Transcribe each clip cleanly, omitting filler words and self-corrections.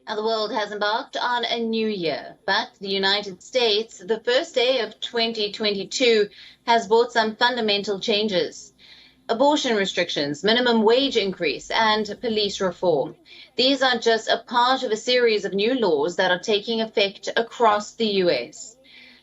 Now, the world has embarked on a new year, but the United States, the first day of 2022, has brought some fundamental changes. Abortion restrictions, minimum wage increase, and police reform. These are just a part of a series of new laws that are taking effect across the US.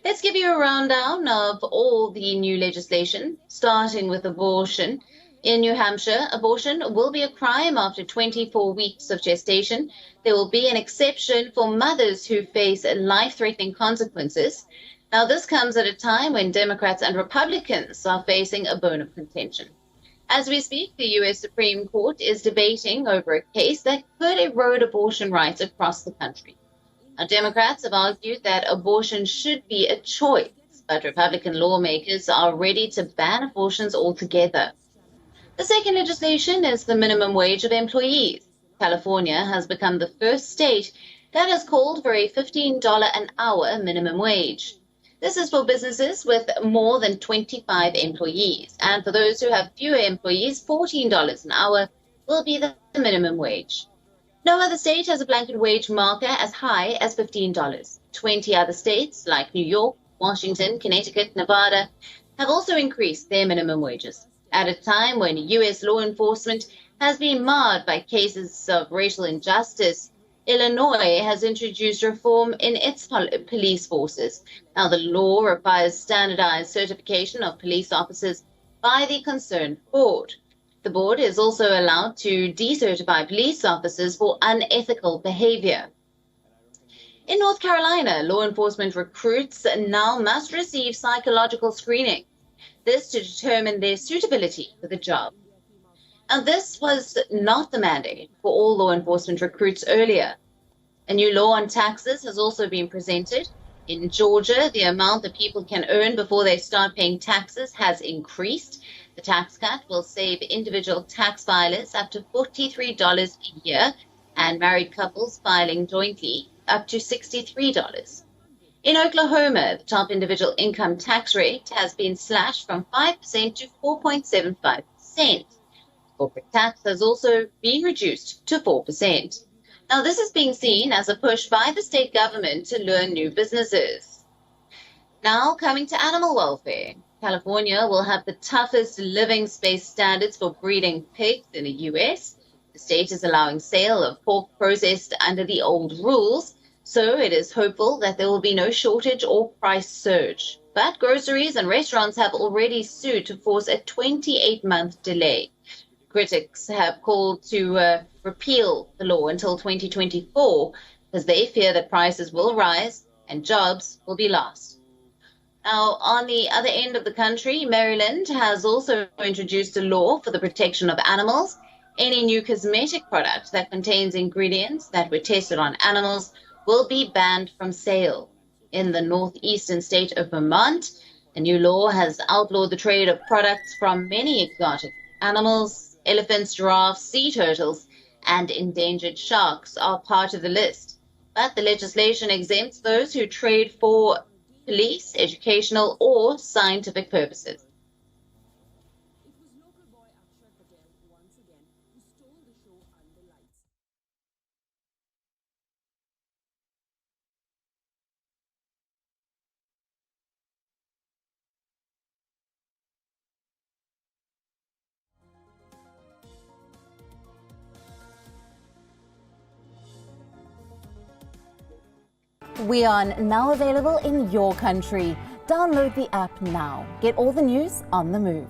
Let's give you a rundown of all the new legislation, starting with abortion. In New Hampshire, abortion will be a crime after 24 weeks of gestation. There will be an exception for mothers who face life-threatening consequences. Now, this comes at a time when Democrats and Republicans are facing a bone of contention. As we speak, the U.S. Supreme Court is debating over a case that could erode abortion rights across the country. Now, Democrats have argued that abortion should be a choice, but Republican lawmakers are ready to ban abortions altogether. The second legislation is the minimum wage of employees. California has become the first state that has called for a $15 an hour minimum wage. This is for businesses with more than 25 employees, and for those who have fewer employees, $14 an hour will be the minimum wage. No other state has a blanket wage marker as high as $15. 20 other states, like New York, Washington, Connecticut, Nevada, have also increased their minimum wages. At a time when U.S. law enforcement has been marred by cases of racial injustice, Illinois has introduced reform in its police forces. Now, the law requires standardized certification of police officers by the concerned board. The board is also allowed to decertify police officers for unethical behavior. In North Carolina, law enforcement recruits now must receive psychological screening, this to determine their suitability for the job. Now, this was not the mandate for all law enforcement recruits earlier. A new law on taxes has also been presented. In Georgia, the amount that people can earn before they start paying taxes has increased. The tax cut will save individual tax filers up to $43 a year and married couples filing jointly up to $63. In Oklahoma, the top individual income tax rate has been slashed from 5% to 4.75%. Corporate tax has also been reduced to 4%. Now, this is being seen as a push by the state government to lure new businesses. Now, coming to animal welfare. California will have the toughest living space standards for breeding pigs in the U.S. The state is allowing sale of pork processed under the old rules, so it is hopeful that there will be no shortage or price surge. But groceries and restaurants have already sued to force a 28-month delay. Critics have called to repeal the law until 2024 because they fear that prices will rise and jobs will be lost. Now, on the other end of the country, Maryland has also introduced a law for the protection of animals. Any new cosmetic product that contains ingredients that were tested on animals will be banned from sale. In the northeastern state of Vermont, a new law has outlawed the trade of products from many exotic animals. Elephants, giraffes, sea turtles, and endangered sharks are part of the list. But the legislation exempts those who trade for police, educational, or scientific purposes. WION, now available in your country. Download the app now. Get all the news on the move.